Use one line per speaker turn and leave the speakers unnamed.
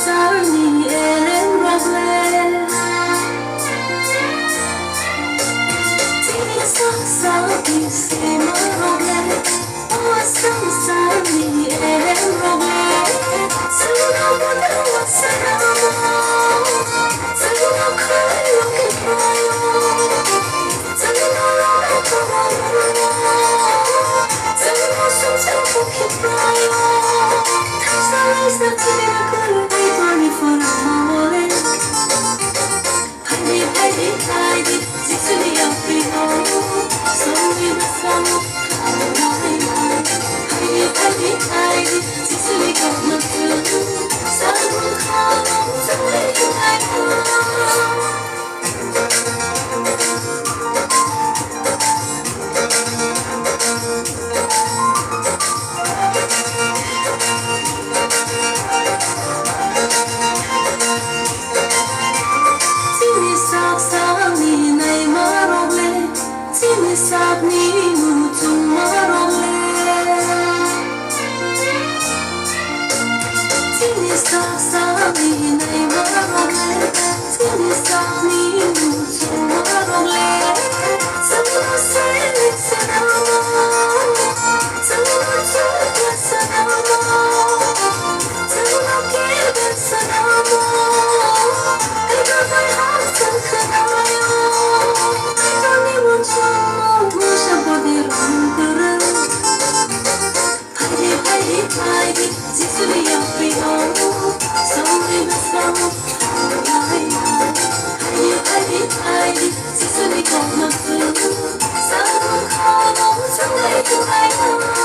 sarni elen roble Tini sarni sema roble Oh sarni elen roble Suna wala wasanamo Suna kayo kipayo Suna rana kawayo Suna sumsa kipayo Sorry, not to be a good day for a moment. Heidi, it's me up below. Sorry, the sun of Heidi, it's me got no clue. Sun will come on, so I Sabni mutumarole Tini sabni nay marole Tini sabni mutumarole Sabna sele sanamo Sabna tuya sanamo Sabna kebe sanamo Ega my heart kanayo Dani mutumarole Heidi, it's me up below. Sorry, the sun of Heidi, it's me got no clue. Sun will come on, so I